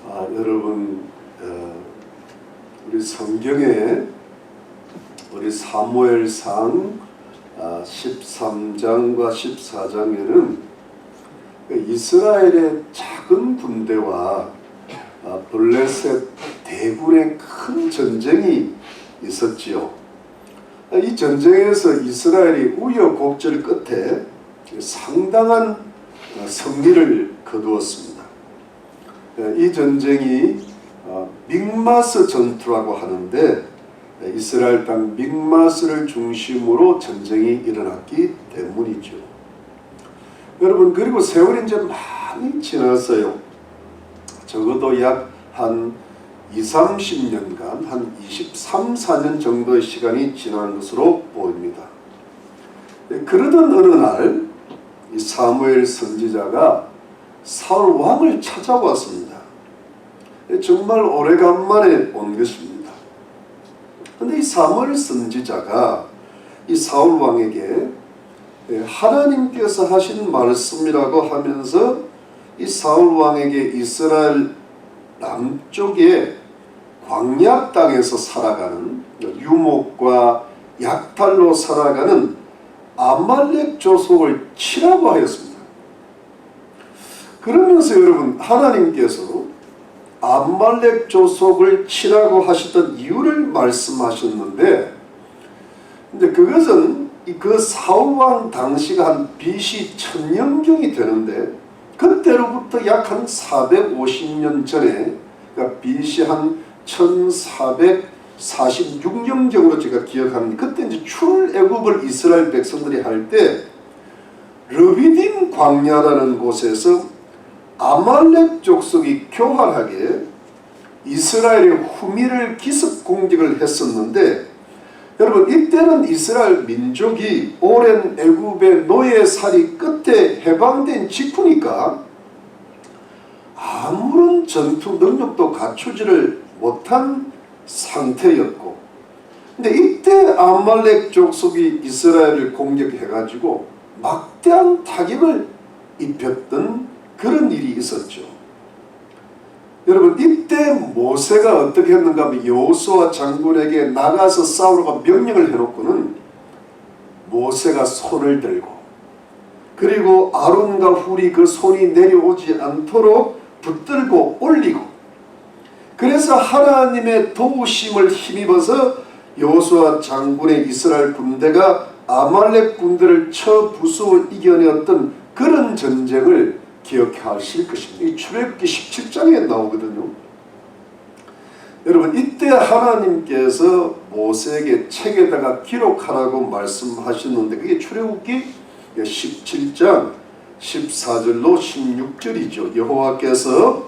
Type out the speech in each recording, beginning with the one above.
여러분, 우리 성경에 우리 사무엘상 13장과 14장에는 이스라엘의 작은 군대와 블레셋 대군의 큰 전쟁이 있었지요. 이 전쟁에서 이스라엘이 우여곡절 끝에 상당한 승리를 거두었습니다. 이 전쟁이 믹마스 전투라고 하는데 이스라엘 땅 믹마스를 중심으로 전쟁이 일어났기 때문이죠. 여러분, 그리고 세월이 이제 많이 지났어요. 적어도 약 한 20-30년간 한 23-24년 정도의 시간이 지난 것으로 보입니다. 그러던 어느 날 이 사무엘 선지자가 사울 왕을 찾아왔습니다. 정말 오래간만에 온 것입니다. 그런데 이 사무엘 선지자가 이 사울 왕에게 하나님께서 하신 말씀이라고 하면서 이 사울 왕에게 이스라엘 남쪽에 광야 땅에서 살아가는 유목과 약탈로 살아가는 아말렉 족속을 치라고 하였습니다. 그러면서 여러분, 하나님께서 아말렉 족속을 치라고 하시던 이유를 말씀하셨는데, 근데 그것은 그 사울 왕 당시가 한 BC 1000년경이 되는데, 그때로부터 약 한 450년 전에, 그러니까 BC 한 1446년경으로 제가 기억합니다. 그때 이제 출애굽을 이스라엘 백성들이 할 때 르비딤 광야라는 곳에서 아말렉 족속이 교활하게 이스라엘의 후미를 기습 공격을 했었는데, 여러분, 이때는 이스라엘 민족이 오랜 애굽의 노예살이 끝에 해방된 직후니까 아무런 전투 능력도 갖추지를 못한 상태였고, 근데 이때 아말렉 족속이 이스라엘을 공격해가지고 막대한 타격을 입혔던 그런 일이 있었죠. 여러분, 이때 모세가 어떻게 했는가 하면 여호수아 장군에게 나가서 싸우라고 명령을 해놓고는 모세가 손을 들고, 그리고 아론과 훌이 그 손이 내려오지 않도록 붙들고 올리고, 그래서 하나님의 도우심을 힘입어서 여호수아 장군의 이스라엘 군대가 아말렉 군대를 쳐 부수어 이겨내었던 그런 전쟁을 기억하실 것입니다. 이 출애굽기 17장에 나오거든요. 여러분, 이때 하나님께서 모세에게 책에다가 기록하라고 말씀하셨는데, 그게 출애굽기 17장 14절로 16절이죠. 여호와께서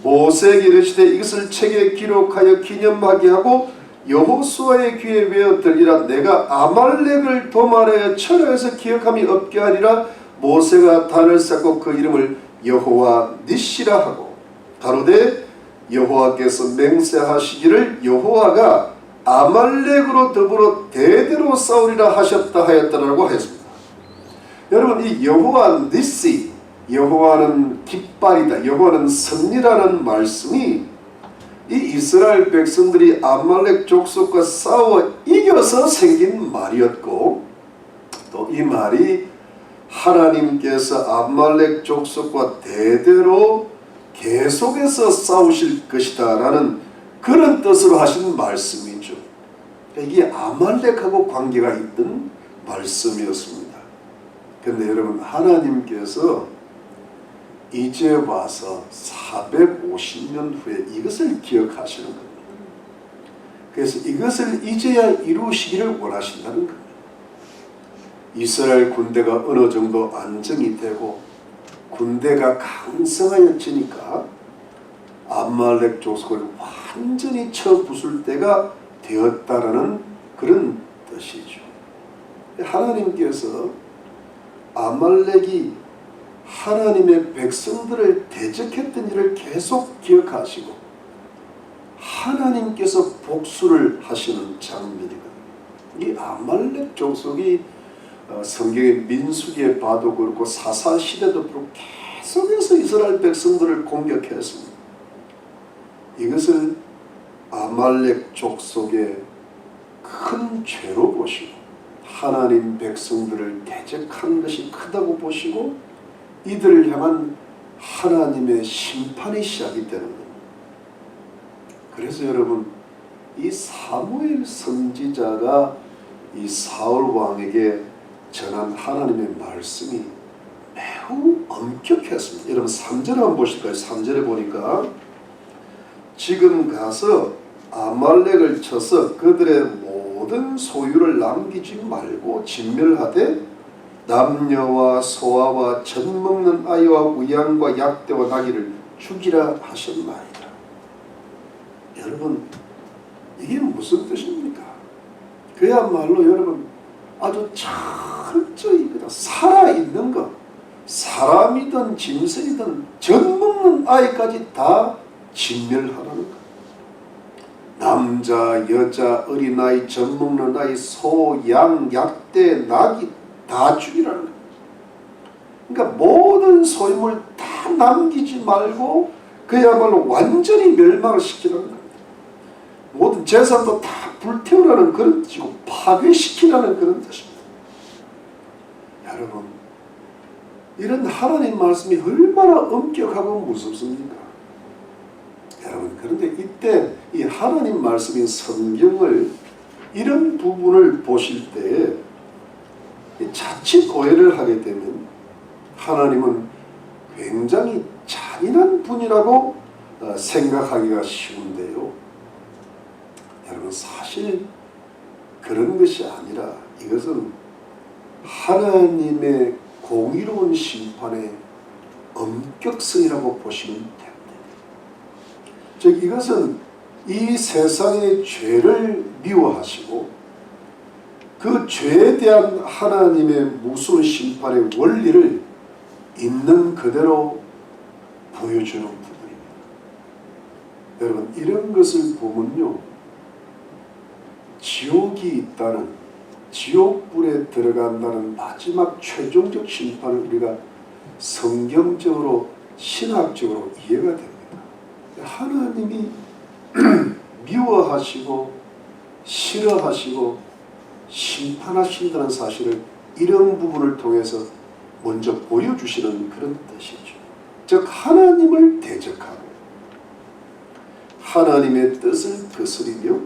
모세에게 이르시되 이것을 책에 기록하여 기념하게 하고 여호수아의 귀에 외어 들리라. 내가 아말렉을 도말하여 철회해서 기억함이 없게 하리라. 모세가 단을 쌓고 그 이름을 여호와 니시라 하고, 가로되 여호와께서 맹세하시기를 여호와가 아말렉으로 더불어 대대로 싸우리라 하셨다 하였다라고 하였습니다. 여러분, 이 여호와 니시, 여호와는 깃발이다, 여호와는 승리라는 말씀이 이 이스라엘 백성들이 아말렉 족속과 싸워 이겨서 생긴 말이었고, 또 이 말이 하나님께서 아말렉 족속과 대대로 계속해서 싸우실 것이다 라는 그런 뜻으로 하신 말씀이죠. 이게 아말렉하고 관계가 있던 말씀이었습니다. 그런데 여러분, 하나님께서 이제 와서 450년 후에 이것을 기억하시는 겁니다. 그래서 이것을 이제야 이루시기를 원하신다는 겁니다. 이스라엘 군대가 어느 정도 안정이 되고 군대가 강성하여지니까 아말렉 족속을 완전히 쳐 부술 때가 되었다라는 그런 뜻이죠. 하나님께서 아말렉이 하나님의 백성들을 대적했던 일을 계속 기억하시고 하나님께서 복수를 하시는 장면이거든요. 이 아말렉 족속이 성경의 민수기에 봐도 그렇고 사사시대도 그렇고 계속해서 이스라엘 백성들을 공격했습니다. 이것을 아말렉 족속의 큰 죄로 보시고 하나님 백성들을 대적하는 것이 크다고 보시고 이들을 향한 하나님의 심판이 시작이 되는 겁니다. 그래서 여러분, 이 사무엘 선지자가 이 사울 왕에게 전한 하나님의 말씀이 매우 엄격했습니다. 여러분 3절을 한번 보실까요? 3절에 보니까 지금 가서 아말렉을 쳐서 그들의 모든 소유를 남기지 말고 진멸하되 남녀와 소아와 젖 먹는 아이와 우양과 약대와 나귀를 죽이라 하셨나이다. 여러분, 이게 무슨 뜻입니까? 그야말로 여러분 아주 철저히 살아있는 것, 사람이든 짐승이든 젖 먹는 아이까지 다 진멸하라는 것. 남자, 여자, 어린아이, 젖 먹는 아이, 소, 양, 약대, 나귀 다 죽이라는 것. 그러니까 모든 소유물 다 남기지 말고 그야말로 완전히 멸망을 시키라는 겁니다. 모든 재산도 다 불태우라는 그런 뜻이고 파괴시키라는 그런 뜻입니다. 여러분, 이런 하나님 말씀이 얼마나 엄격하고 무섭습니까? 여러분, 그런데 이때 이 하나님 말씀인 성경을 이런 부분을 보실 때 자칫 오해를 하게 되면 하나님은 굉장히 잔인한 분이라고 생각하기가 쉬운데요. 여러분, 사실 그런 것이 아니라 이것은 하나님의 공의로운 심판의 엄격성이라고 보시면 됩니다. 즉 이것은 이 세상의 죄를 미워하시고 그 죄에 대한 하나님의 무서운 심판의 원리를 있는 그대로 보여주는 부분입니다. 여러분, 이런 것을 보면요, 지옥이 있다는, 지옥불에 들어간다는 마지막 최종적 심판을 우리가 성경적으로 신학적으로 이해가 됩니다. 하나님이 미워하시고 싫어하시고 심판하신다는 사실을 이런 부분을 통해서 먼저 보여주시는 그런 뜻이죠. 즉 하나님을 대적하고 하나님의 뜻을 거스리며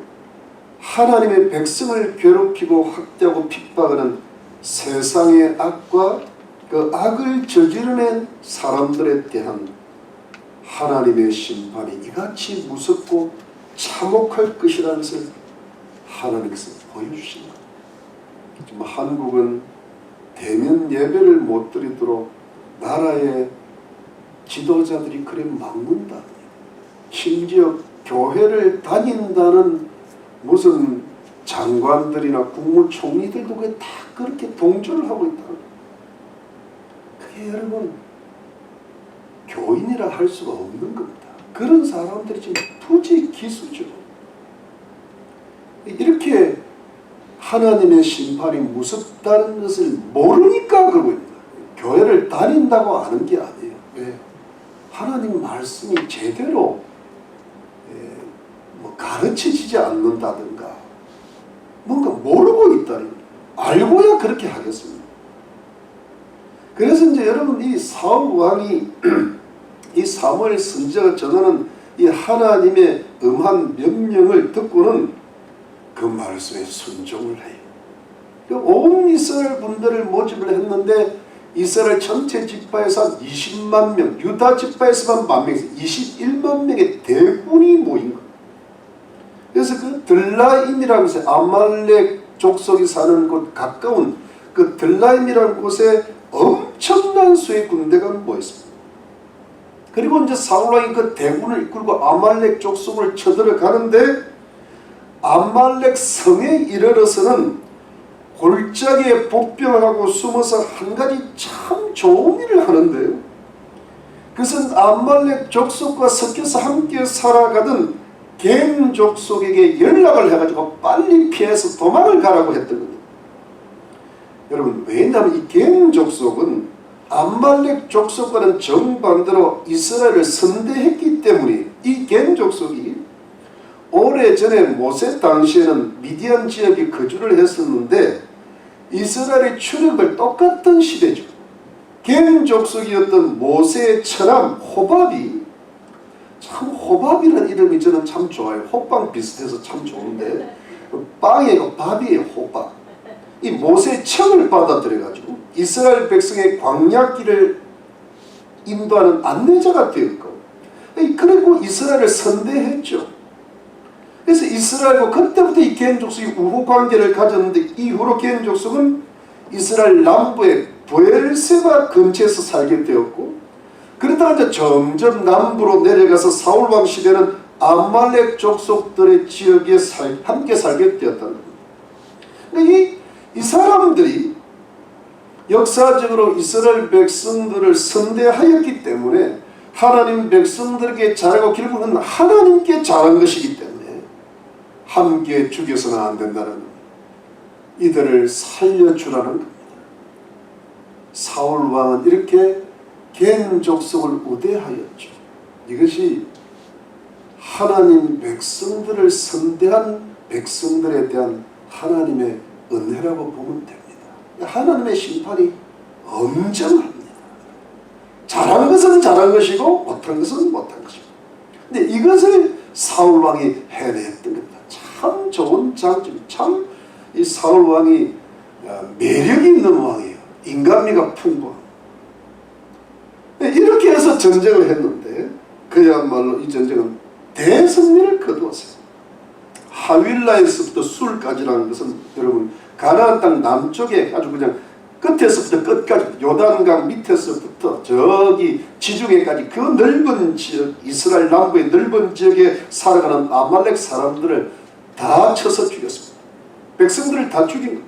하나님의 백성을 괴롭히고 학대하고 핍박하는 세상의 악과 그 악을 저지르는 사람들에 대한 하나님의 심판이 이같이 무섭고 참혹할 것이라는 것을 하나님께서 보여주신 것. 정말 한국은 대면 예배를 못 드리도록 나라의 지도자들이 그래 막는다. 심지어 교회를 다닌다는 무슨 장관들이나 국무총리들도 그게 다 그렇게 동조를 하고 있다. 그게 여러분 교인이라 할 수가 없는 겁니다. 그런 사람들이 지금 부지기수죠. 이렇게 하나님의 심판이 무섭다는 것을 모르니까 그러고 있는 거예요. 교회를 다닌다고 아는 게 아니에요. 왜? 하나님 말씀이 제대로 가르쳐지지 않는다든가 뭔가 모르고 있다는 거예요. 알고야 그렇게 하겠습니다. 그래서 이제 여러분 이 사울 왕이 이 사무엘 선지자가 전하는 이 하나님의 엄한 명령을 듣고는 그 말씀에 순종을 해요. 온 이스라엘 분들을 모집을 했는데 이스라엘 전체 지파에서 한 20만 명, 유다 지파에서만 10,000명에서 21만 명의 대군이 모인 거예요. 그래서 그 들라임이라는 곳에 아말렉 족속이 사는 곳 가까운 그 들라임이라는 곳에 엄청난 수의 군대가 모였습니다. 그리고 이제 사울왕이 그 대군을 이끌고 아말렉 족속을 쳐들어가는데 아말렉 성에 이르러서는 골짜기에 복병하고 숨어서 한 가지 참 좋은 일을 하는데요. 그것은 아말렉 족속과 섞여서 함께 살아가던 갱 족속에게 연락을 해가지고 빨리 피해서 도망을 가라고 했던 겁니다. 여러분, 왜냐하면 이 갱 족속은 암말렉 족속과는 정반대로 이스라엘을 선대했기 때문에 이 겐 족속이 오래전에 모세 당시에는 미디안 지역에 거주를 했었는데 이스라엘의 출애굽을 똑같은 시대죠. 겐 족속이었던 모세의 처남 호밥이, 참 호밥이라는 이름이 저는 참 좋아요. 호빵 비슷해서 참 좋은데 빵이에요. 밥이에요. 호밥. 이 모세의 청을 받아들여가지고 이스라엘 백성의 광야길을 인도하는 안내자가 되었고, 그리고 이스라엘을 선대했죠. 그래서 이스라엘과 그때부터 이 겐 족속이 우호 관계를 가졌는데, 이후로 겐 족속은 이스라엘 남부의 브엘세바 근처에서 살게 되었고, 그러다가 이제 점점 남부로 내려가서 사울 왕 시대는 아말렉 족속들의 지역에 함께 살게 되었다는 겁니다. 이 사람들이 역사적으로 이스라엘 백성들을 선대하였기 때문에 하나님 백성들에게 잘하고 결국은 하나님께 잘한 것이기 때문에 함께 죽여서는 안 된다는 겁니다. 이들을 살려주라는 겁니다. 사울 왕은 이렇게 겐 족속을 우대하였죠. 이것이 하나님 백성들을 선대한 백성들에 대한 하나님의 은혜라고 보면 됩니다. 하나님의 심판이 엄정합니다. 잘한 것은 잘한 것이고 못한 것은 못한 것이고. 근데 이것을 사울 왕이 해냈던 겁니다. 참 좋은 장점, 참 이 사울 왕이 매력이 있는 왕이에요. 인간미가 풍부한. 이렇게 해서 전쟁을 했는데 그야말로 이 전쟁은 대승리를 거두었어요. 하윌라에서부터 술까지라는 것은 여러분 가나안 땅 남쪽에 아주 그냥 끝에서부터 끝까지 요단강 밑에서부터 저기 지중해까지 그 넓은 지역, 이스라엘 남부의 넓은 지역에 살아가는 아말렉 사람들을 다 쳐서 죽였습니다. 백성들을 다 죽인 겁니다.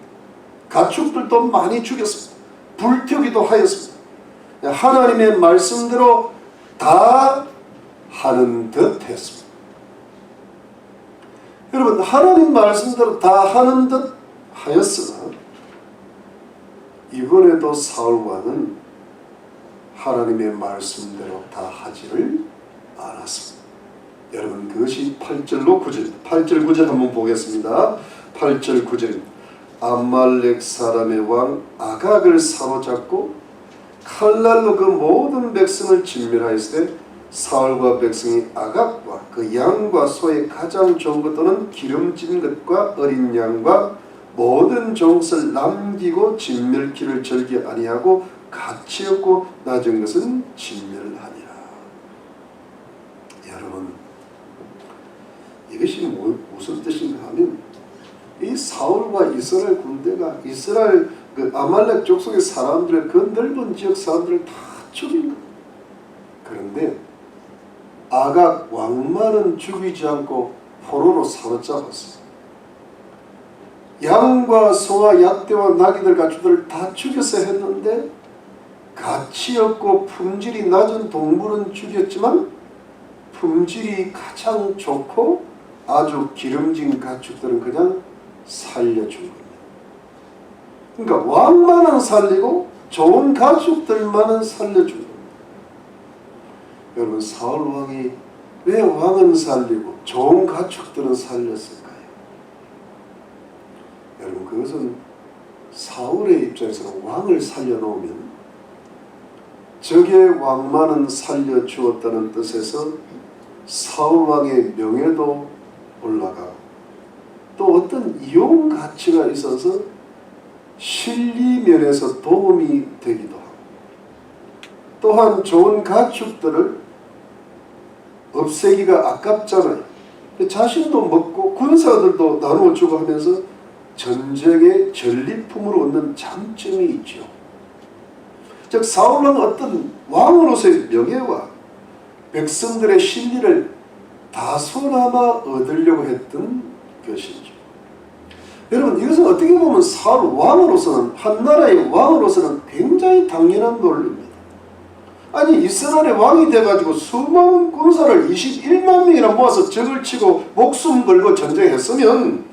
가축들도 많이 죽였습니다. 불태우기도 하였습니다. 하나님의 말씀대로 다 하는 듯 했습니다. 여러분, 하나님 말씀대로 다 하는 듯 하였으나 이번에도 사울 왕은 하나님의 말씀대로 다 하지를 않았습니다. 여러분, 그것이 8절로 9절입니다. 8절 9절 한번 보겠습니다. 8절 9절입니다. 아말렉 사람의 왕 아각을 사로잡고 칼날로 그 모든 백성을 진멸하였을 때 사울과 백성이 아각과 그 양과 소의 가장 좋은 것 또는 기름진 것과 어린 양과 모든 종을 남기고 진멸키를 절개 아니하고 가치 없고 낮은 것은 진멸하니라. 여러분, 이것이 무슨 뜻인가 하면 이 사울과 이스라엘 군대가 이스라엘 그 아말렉 족속의 사람들의 그 넓은 지역 사람들을 다 죽인 겁니다. 그런데 아각 왕만은 죽이지 않고 포로로 사로잡았어요. 양과 소와 약대와 나귀들 가축들을 다 죽여서 했는데 가치 없고 품질이 낮은 동물은 죽였지만 품질이 가장 좋고 아주 기름진 가축들은 그냥 살려준 겁니다. 그러니까 왕만은 살리고 좋은 가축들만은 살려준 겁니다. 여러분, 사울 왕이 왜 왕은 살리고 좋은 가축들은 살렸을까요? 여러분, 그것은 사울의 입장에서는 왕을 살려놓으면 적의 왕만은 살려주었다는 뜻에서 사울 왕의 명예도 올라가고 또 어떤 이용 가치가 있어서 실리면에서 도움이 되기도 하고, 또한 좋은 가축들을 없애기가 아깝잖아요. 자신도 먹고 군사들도 나누어 주고 하면서 전쟁의 전리품으로 얻는 장점이 있죠. 즉 사울은 어떤 왕으로서의 명예와 백성들의 신리를 다소나마 얻으려고 했던 것이죠. 여러분, 이것은 어떻게 보면 사울 왕으로서는, 한 나라의 왕으로서는 굉장히 당연한 논리입니다. 아니, 이스라엘의 왕이 돼가지고 수많은 군사를 21만 명이나 모아서 적을 치고 목숨 걸고 전쟁했으면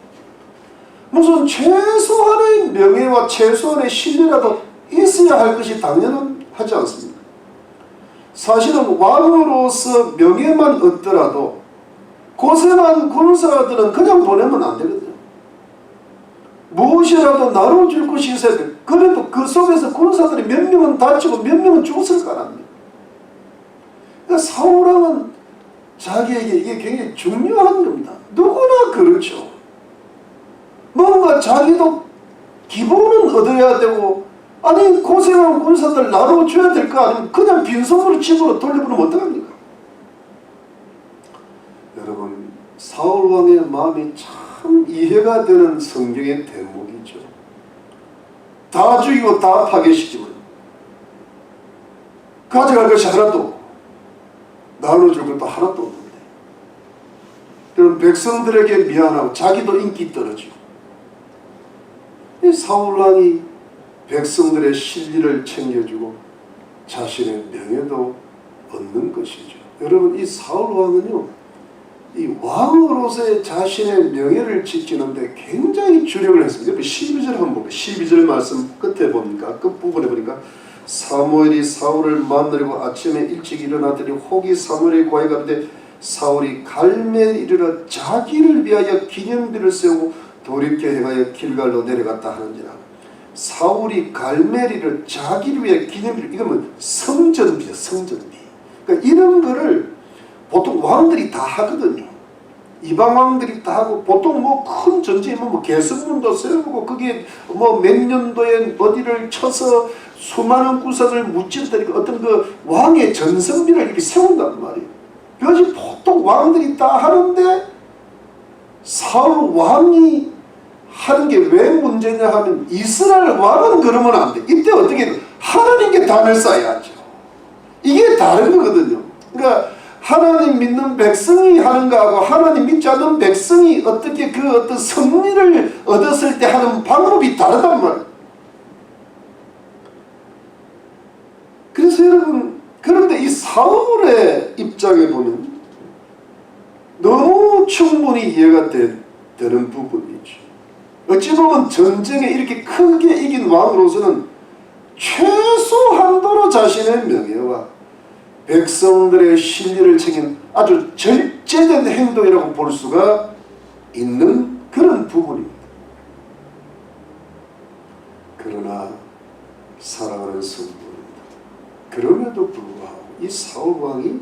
무슨 최소한의 명예와 최소한의 신뢰라도 있어야 할 것이 당연한 하지 않습니까? 사실은 왕으로서 명예만 얻더라도 고생한 군사들은 그냥 보내면 안 되거든요. 무엇이라도 나눠줄 것이 있어야 돼. 그래도 그 속에서 군사들이 몇 명은 다치고 몇 명은 죽었을 거랍니다. 그러니까 사울왕은 자기에게 이게 굉장히 중요한 겁니다. 누구나 그렇죠. 뭔가 자기도 기본은 얻어야 되고, 아니 고생한 군사들 나눠줘야 될 거 아니면 그냥 빈손으로 집으로 돌려보내면 어떡합니까? 여러분, 사울왕의 마음이 참 이해가 되는 성경의 대목이죠. 다 죽이고 다 파괴시키면 가져갈 것이 하나도 없고 나눠줄 것도 하나도 없는데, 그럼 백성들에게 미안하고 자기도 인기 떨어지고, 이 사울왕이 백성들의 실리를 챙겨주고 자신의 명예도 얻는 것이죠. 여러분, 이 사울왕은요, 이 왕으로서의 자신의 명예를 지키는데 굉장히 주력을 했습니다. 12절 한번 볼게요. 12절 말씀 끝에 보니까, 끝부분에 보니까, 사무엘이 사울을 만나려고 아침에 일찍 일어나더니 혹이 사무엘의 고에 가는데 사울이 갈멜에 이르러 자기를 위하여 기념비를 세우고 돌이켜 행하여 길갈로 내려갔다 하는지라. 사울이 갈멜이를 자기를 위해 기념비를, 이거는 성전비죠. 성전비. 그러니까 이런 거를 보통 왕들이 다 하거든요. 이방 왕들이 다 하고, 보통 뭐 큰 전쟁이면 뭐 개성문도 세우고 그게 뭐 몇 년도에 어디를 쳐서 수많은 구석을 묻힌다니까 어떤 그 왕의 전성비를 이렇게 세운단 말이에요. 그것이 보통 왕들이 다 하는데 사울 왕이 하는 게 왜 문제냐 하면, 이스라엘 왕은 그러면 안 돼. 이때 어떻게 하나님께 단을 쌓아야죠. 이게 다른 거거든요. 그러니까 하나님 믿는 백성이 하는 거하고 하나님 믿지 않는 백성이 어떻게 그 어떤 승리를 얻었을 때 하는 방법이 다르단 말이에요. 그래서 여러분, 그런데 이 사울의 입장에 보면 너무 충분히 이해가 되는 부분이죠. 어찌 보면 전쟁에 이렇게 크게 이긴 왕으로서는 최소한도로 자신의 명예와 백성들의 신리를 챙긴 아주 절제된 행동이라고 볼 수가 있는 그런 부분입니다. 그러나 사랑하는 성도입니다. 그럼에도 불구하고 이 사울왕이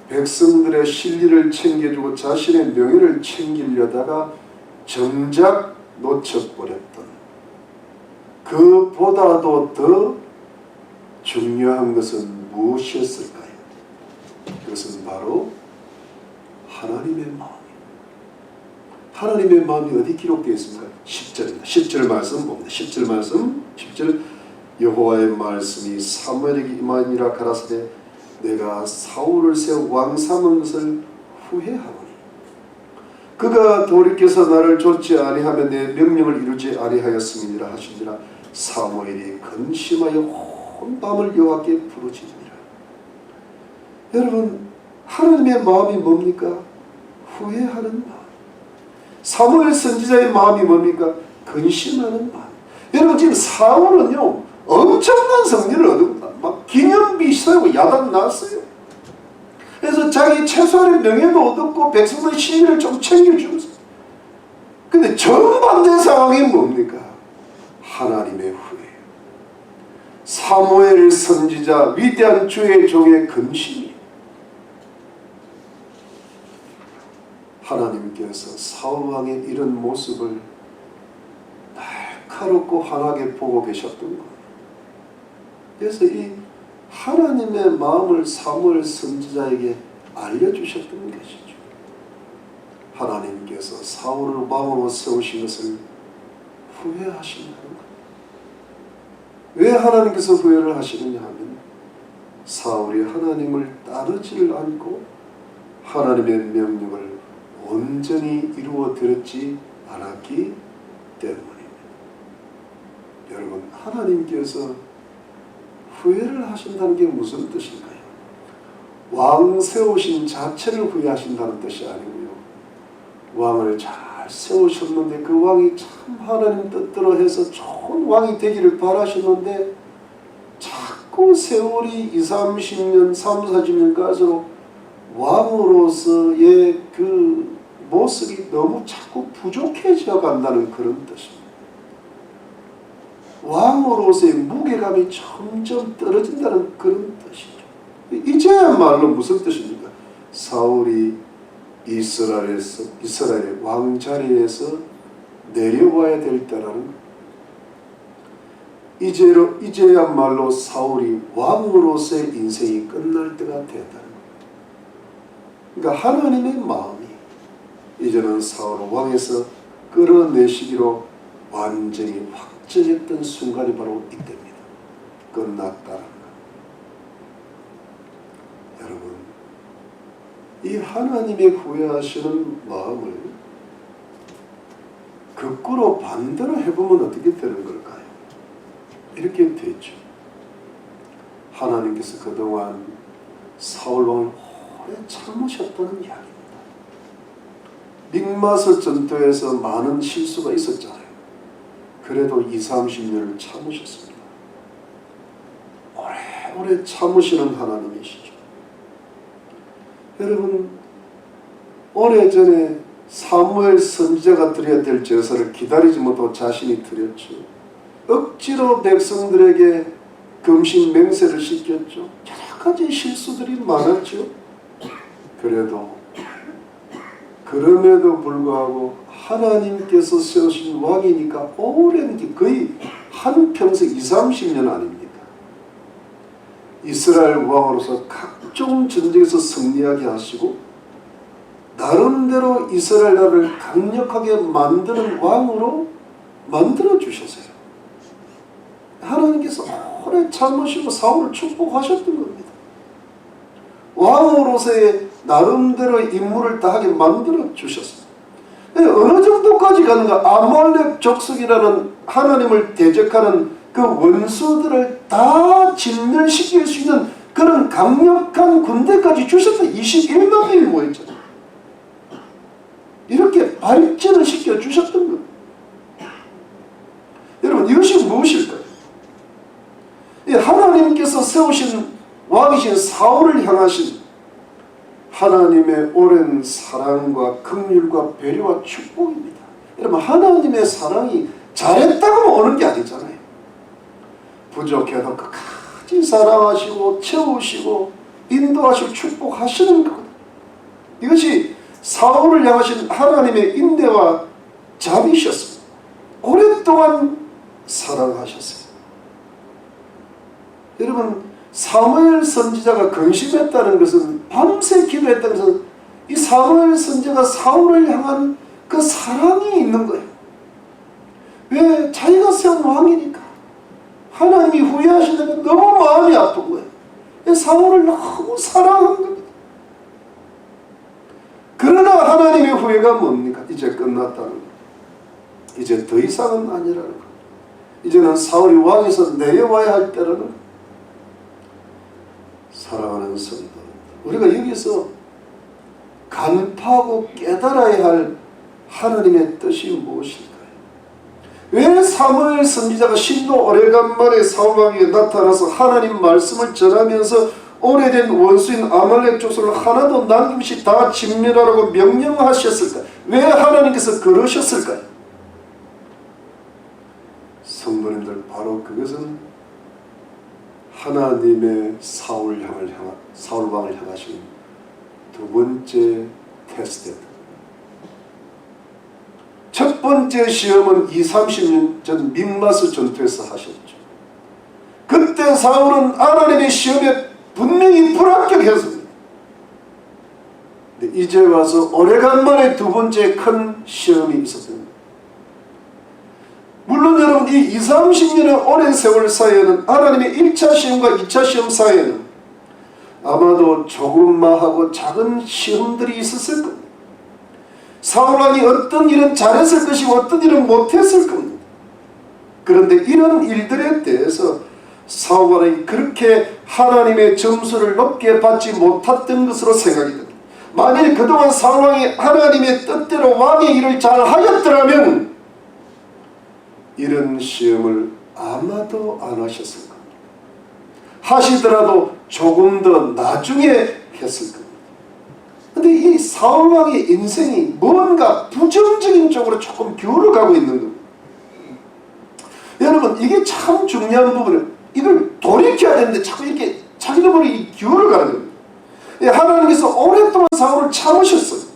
백성들의 신리를 챙겨주고 자신의 명예를 챙기려다가 정작 놓쳐버렸던, 그보다도 더 중요한 것은 무엇이었을까요? 그것은 바로 하나님의 마음이에요. 하나님의 마음이 어디 기록되어 있습니까? 10절입니다. 10절 말씀 봅니다. 10절 말씀, 10절, 여호와의 말씀이 사무엘에게 임하니라 가라사대 내가 사울을 세워 왕 삼은 것을 후회하노니 그가 돌이켜서 나를 좇지 아니하며 내 명령을 이루지 아니하였음이니라 하시니라. 사무엘이 근심하여 온 밤을 여호와께 부르짖으니라. 여러분, 하나님의 마음이 뭡니까? 후회하는 마음. 사무엘 선지자의 마음이 뭡니까? 근심하는 마음. 여러분, 지금 사울은요 엄청난 승리를 얻었다. 막 기념비 세우고 야단 났어요. 그래서 자기 최소한의 명예도 얻었고 백성들의 신의를 좀 챙겨주면서, 근데 정반대 상황이 뭡니까? 하나님의 후회. 사무엘 선지자, 위대한 주의 종의 근심이. 하나님께서 사울왕의 이런 모습을 날카롭고 환하게 보고 계셨던 겁니다. 그래서 이 하나님의 마음을 사무엘 선지자에게 알려주셨던 것이죠. 하나님께서 사울을 왕으로 세우신 것을 후회하신다는 것. 왜 하나님께서 후회를 하시느냐 하면, 사울이 하나님을 따르지를 않고 하나님의 명령을 온전히 이루어드렸지 않았기 때문입니다. 여러분, 하나님께서 후회를 하신다는 게 무슨 뜻일까요? 왕 세우신 자체를 후회하신다는 뜻이 아니고요, 왕을 잘 세우셨는데 그 왕이 참 하나님 뜻대로 해서 좋은 왕이 되기를 바라셨는데 자꾸 자꾸 세월이 20, 30년, 30, 40년 갈수록 왕으로서의 그 모습이 너무 자꾸 부족해져 간다는 그런 뜻입니다. 왕으로서의 무게감이 점점 떨어진다는 그런 뜻이죠. 이제야말로 무슨 뜻입니까? 사울이 이스라엘의 왕자리에서 내려와야 될 때라는, 이제야말로 사울이 왕으로서의 인생이 끝날 때가 되었다는 거예요. 그러니까 하나님의 마음이 이제는 사울을 왕에서 끌어내시기로 완전히 확정했던 순간이 바로 이때입니다. 끝났다는 것. 여러분, 이 하나님의 후회하시는 마음을 거꾸로 반대로 해보면 어떻게 되는 걸까요? 이렇게 되죠. 하나님께서 그동안 사울왕을 오래 참으셨다는 이야기입니다. 믹마스 전투에서 많은 실수가 있었잖아요. 그래도 20, 30년을 참으셨습니다. 오래 참으시는 하나님이시죠. 여러분, 오래전에 사무엘 선지자가 드려야 될 제사를 기다리지 못하고 자신이 드렸죠. 억지로 백성들에게 금신 맹세를 시켰죠. 여러 가지 실수들이 많았죠. 그럼에도 불구하고 하나님께서 세우신 왕이니까 오랜, 거의 한평생 20, 30년 아닙니까? 이스라엘 왕으로서 각종 전쟁에서 승리하게 하시고 나름대로 이스라엘 나라를 강력하게 만드는 왕으로 만들어 주셨어요. 하나님께서 오래 참으시고 사울을 축복하셨던 겁니다. 왕으로서의 나름대로 임무를 다하게 만들어 주셨습니다. 어느 정도까지 가는가? 아말렉 족속이라는 하나님을 대적하는 그 원수들을 다 진멸시킬 수 있는 그런 강력한 군대까지 주셨다. 21만 명이 모였잖아요. 이렇게 발전을 시켜 주셨던 겁니다. 여러분, 이것이 무엇일까요? 하나님께서 세우신 왕이신 사울을 향하신 하나님의 오랜 사랑과 긍휼과 배려와 축복입니다. 여러분, 하나님의 사랑이 잘했다고 오는 게 아니잖아요. 부족해도 끝까지 사랑하시고 채우시고 인도하시고 축복하시는 거거든요. 이것이 사울을 향하신 하나님의 인내와 자비셨습니다. 오랫동안 사랑하셨어요. 여러분, 사무엘 선지자가 근심했다는 것은, 밤새 기도했다는 것은 이 사무엘 선지자가 사울을 향한 그 사랑이 있는 거예요. 왜? 자기가 세운 왕이니까. 하나님이 후회하시는 게 너무 마음이 아픈 거예요. 사울을 너무 사랑한 겁니다. 그러나 하나님의 후회가 뭡니까? 이제 끝났다는 거예요. 이제 더 이상은 아니라는 거예요. 이제는 사울이 왕에서 내려와야 할 때라는 거예요. 사랑하는 성도, 우리가 여기서 간파하고 깨달아야 할 하나님의 뜻이 무엇일까요? 왜 사무엘 선지자가 신도 오래간만에 사울왕에게 나타나서 하나님 말씀을 전하면서 오래된 원수인 아말렉 족속을 하나도 남김없이 다 진멸하라고 명령하셨을까요? 왜 하나님께서 그러셨을까요? 성도님들, 바로 그것은 하나님의 사울왕을 향하신 두 번째 테스트였다. 첫 번째 시험은 20, 30년 전 믹마스 전투에서 하셨죠. 그때 사울은 하나님의 시험에 분명히 불합격했습니다. 근데 이제 와서 오래간만에 두 번째 큰 시험이 있었습니다. 물론 여러분, 이 20, 30년의 오랜 세월 사이에는, 하나님의 1차 시험과 2차 시험 사이에는 아마도 조그마하고 작은 시험들이 있었을 겁니다. 사울왕이 어떤 일은 잘했을 것이고 어떤 일은 못했을 겁니다. 그런데 이런 일들에 대해서 사울왕이 그렇게 하나님의 점수를 높게 받지 못했던 것으로 생각이 됩니다. 만일 그동안 사울왕이 하나님의 뜻대로 왕의 일을 잘 하였더라면 이런 시험을 아마도 안 하셨을 겁니다. 하시더라도 조금 더 나중에 했을 겁니다. 근데 이 사울 왕의 인생이 뭔가 부정적인 쪽으로 조금 기울어가고 있는 겁니다. 여러분, 이게 참 중요한 부분이에요. 이걸 돌이켜야 되는데 자꾸 이렇게 자기들이 기울어가는 겁니다. 하나님께서 오랫동안 사울을 참으셨어요.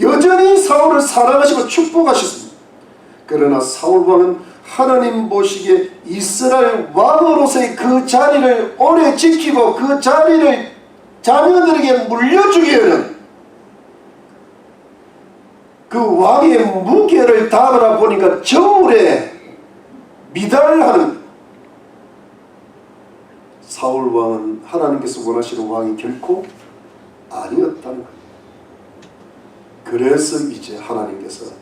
여전히 사울을 사랑하시고 축복하셨습니다. 그러나 사울 왕은 하나님 보시기에 이스라엘 왕으로서의 그 자리를 오래 지키고 그 자리를 자녀들에게 물려주기에는 그 왕의 무게를 담으라 보니까 저울에 미달하는, 사울 왕은 하나님께서 원하시는 왕이 결코 아니었다는 겁니다. 그래서 이제 하나님께서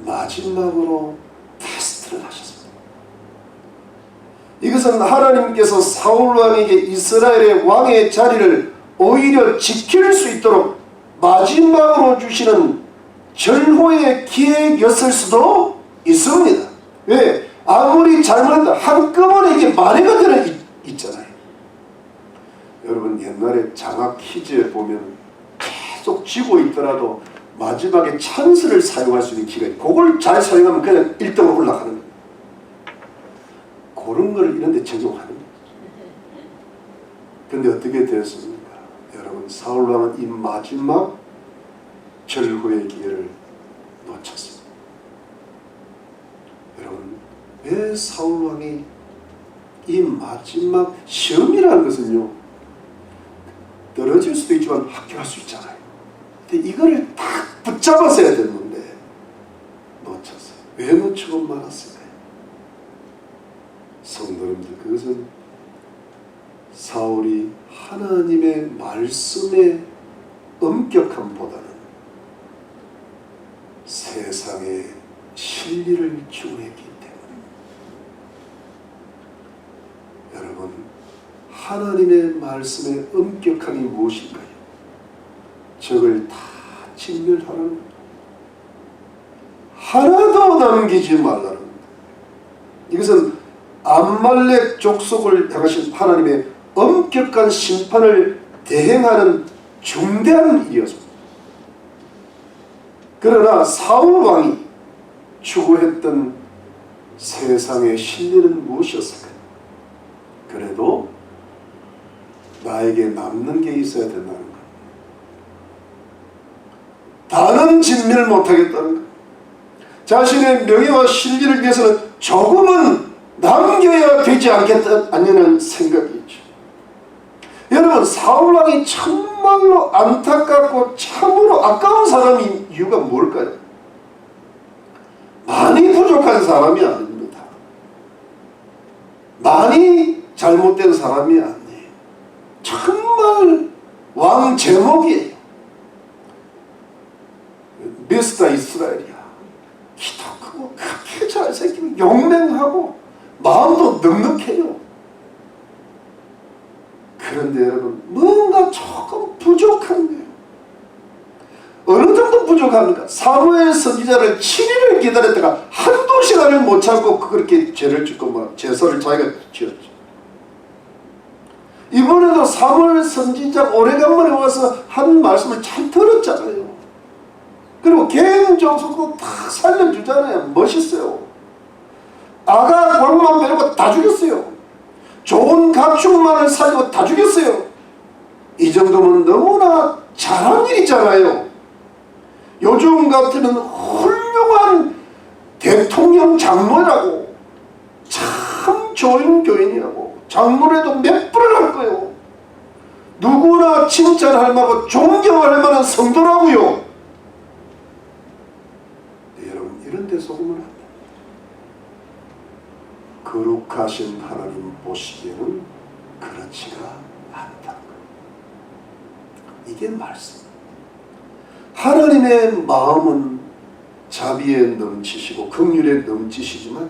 마지막으로 테스트를 하셨습니다. 이것은 하나님께서 사울 왕에게 이스라엘의 왕의 자리를 오히려 지킬 수 있도록 마지막으로 주시는 절호의 기회였을 수도 있습니다. 왜? 아무리 잘못해도 한꺼번에 이게 만회가 되는 있잖아요. 여러분, 옛날에 장학 퀴즈에 보면 계속 지고 있더라도 마지막에 찬스를 사용할 수 있는 기회가 있어요. 그걸 잘 사용하면 그냥 1등으로 올라가는 거예요. 그런 걸 이런 데 적용하는 거예요. 근데 어떻게 되었습니까? 여러분, 사울 왕은 이 마지막 절호의 기회를 놓쳤습니다. 여러분, 왜 사울 왕이 이 마지막 시험이라는 것은요, 떨어질 수도 있지만 합격할 수 있잖아요. 근데 이거를 딱 붙잡았어야 됐는데 놓쳤어요. 왜 놓치고 말았을까요? 성도님들, 그것은 사울이 하나님의 말씀의 엄격함보다는 세상의 진리를 추구했기 때문입니다. 여러분, 하나님의 말씀의 엄격함이 무엇인가요? 적을 다 진멸하라는 겁니다. 하나도 남기지 말라는 겁니다. 이것은 암말렉 족속을 향하신 하나님의 엄격한 심판을 대행하는 중대한 일이었습니다. 그러나 사울 왕이 추구했던 세상의 진리는 무엇이었을까요? 그래도 나에게 남는 게 있어야 된다는 것. 다는 진멸 못하겠다는 것. 자신의 명예와 신리를 위해서는 조금은 남겨야 되지 않겠다는 생각이 있죠. 여러분, 사울왕이 정말로 안타깝고 참으로 아까운 사람인 이유가 뭘까요? 많이 부족한 사람이 아닙니다. 많이 잘못된 사람이 아니에요. 정말 왕 제목이에요. 미스터 이스라엘이야. 키도 크고 그렇게 잘생기고 용맹하고 마음도 넉넉해요. 그런데 여러분, 뭔가 조금 부족한 거예요. 어느 정도 부족합니까? 사무엘 선지자를 7일을 기다렸다가 한두 시간을 못 참고 그렇게 죄를 짓고 막 제사를 자기가 지었죠. 이번에도 사무엘 선지자 오래간만에 와서 한 말씀을 잘 들었잖아요. 그리고 개인 정서도 다 살려주잖아요. 멋있어요. 아가 골만 베르고 다 죽였어요. 좋은 가축만을 살리고 다 죽였어요. 이 정도면 너무나 잘한 일이잖아요. 요즘 같으면 훌륭한 대통령 장로라고, 참 좋은 교인이라고, 장로라도 몇 분을 할 거예요. 누구나 칭찬할 만하고 존경할 만한 성도라고요. 네, 여러분, 이런 데 속으면 안 돼요. 거룩하신 하나님 보시기에는 그렇지가 않다는 거예요. 이게 말씀. 하나님의 마음은 자비에 넘치시고 긍휼에 넘치시지만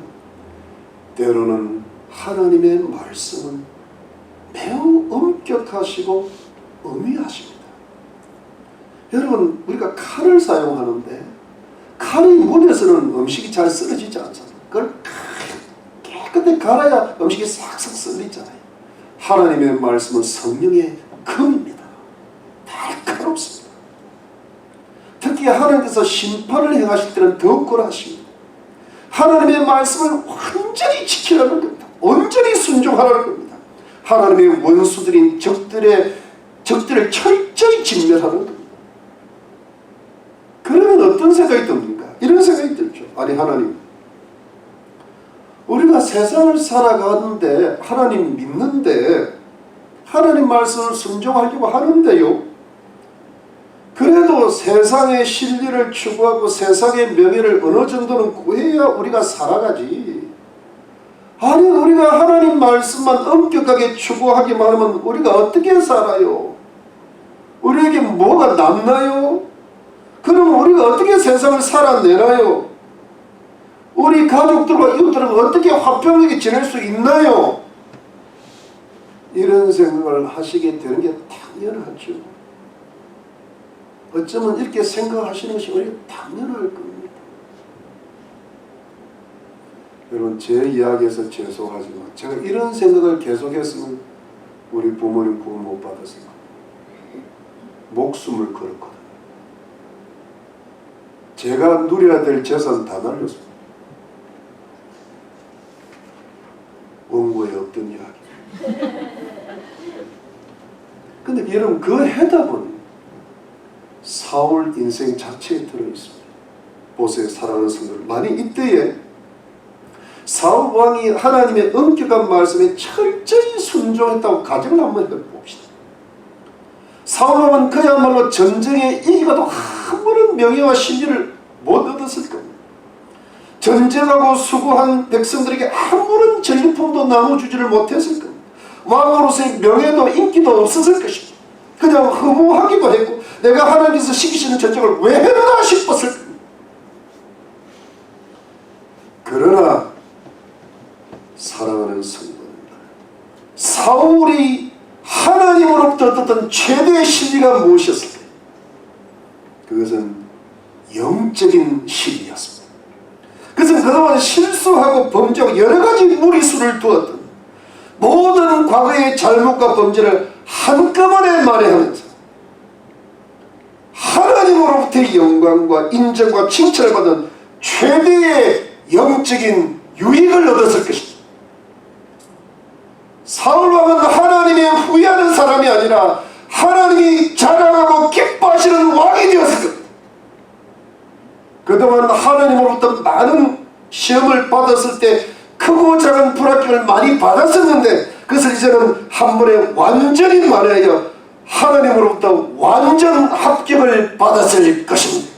때로는 하나님의 말씀은 매우 엄격하시고 엄위하십니다. 여러분, 우리가 칼을 사용하는데 칼이 문에서는 음식이 잘 썰어지지 않잖아요. 그걸 깨끗하게 갈아야 음식이 싹싹 썰리잖아요. 하나님의 말씀은 성령의 검입니다. 날카롭습니다. 특히 하나님께서 심판을 행하실 때는 더욱 하십니다. 하나님의 말씀을 완전히 지키라는 겁니다. 온전히 순종하라는 겁니다. 하나님의 원수들인 적들을 철저히 진멸하는 겁니다. 그러면 어떤 생각이 듭니까? 이런 생각이 들죠. 아니 하나님, 우리가 세상을 살아가는데 하나님 믿는데 하나님 말씀을 순종하려고 하는데요, 그래도 세상의 진리를 추구하고 세상의 명예를 어느 정도는 구해야 우리가 살아가지. 아니 우리가 하나님 말씀만 엄격하게 추구하기만 하면 우리가 어떻게 살아요? 우리에게 뭐가 남나요? 그럼 우리가 어떻게 세상을 살아내나요? 우리 가족들과 이웃들과 어떻게 화평하게 지낼 수 있나요? 이런 생각을 하시게 되는 게 당연하죠. 어쩌면 이렇게 생각하시는 것이 우리가 당연할 겁니다. 여러분, 제 이야기에서 죄송하지만 제가 이런 생각을 계속했으면 우리 부모님 구원 못 받았을 겁니다. 목숨을 걸었거든요. 제가 누려야 될 재산 다 날렸습니다. 원고에 없던 이야기. 근데 여러분, 그 해답은 사울 인생 자체에 들어있습니다. 보세요, 사랑하는 성도들. 만약 이때에 사울 왕이 하나님의 엄격한 말씀에 철저히 순종했다고 가정을 한번 해봅시다. 사울 왕은 그야말로 전쟁에 이기고도 한 번은 명예와 신뢰를 못 얻었을 겁니다. 전쟁하고 수고한 백성들에게 아무런 전리품도 나눠주지를 못했을 겁니다. 왕으로서의 명예도 인기도 없었을 것입니다. 그냥 허무하기도 했고 내가 하나님께서 시키시는 전쟁을 왜 했나 싶었을 겁니다. 그러나 사랑하는 성도님들, 사울이 하나님으로부터 얻었던 최대의 진리가 무엇이었을까요? 그것은 영적인 진리였습니다. 그것은 그동안 실수하고 범죄하고 여러 가지 무리수를 두었던 모든 과거의 잘못과 범죄를 한꺼번에 만회하면서 하나님으로부터의 영광과 인정과 칭찬을 받은 최대의 영적인 유익을 얻었을 것입니다. 사울왕은 하나님의 후회하는 사람이 아니라 하나님이 자랑하고 기뻐하시는 왕이 되었을 겁니다. 그동안 하나님으로부터 많은 시험을 받았을 때 크고 작은 불합격을 많이 받았었는데 그것을 이제는 한 번에 완전히 만회하여 하나님으로부터 완전 합격을 받았을 것입니다.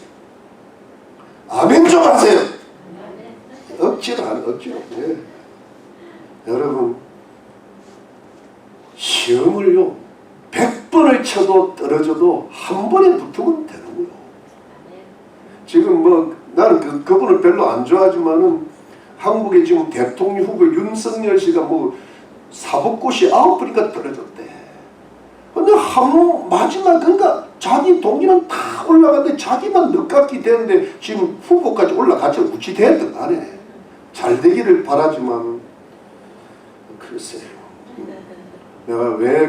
아멘 좀 하세요. 억지로 안 억지로. 네. 여러분, 시험을요 100번을 쳐도 떨어져도 한 번에 붙으면 되는구요. 지금 뭐 나는 그분을 별로 안 좋아하지만은 한국의 지금 대통령 후보 윤석열 씨가 뭐 사법고시 9번이니까 떨어졌대. 근데 마지막 그러니까 자기 동기는 다 올라갔는데 자기만 늦깎이 됐는데 지금 후보까지 올라갔죠. 우치 됐든 간에 잘 되기를 바라지만 글쎄요. 내가 왜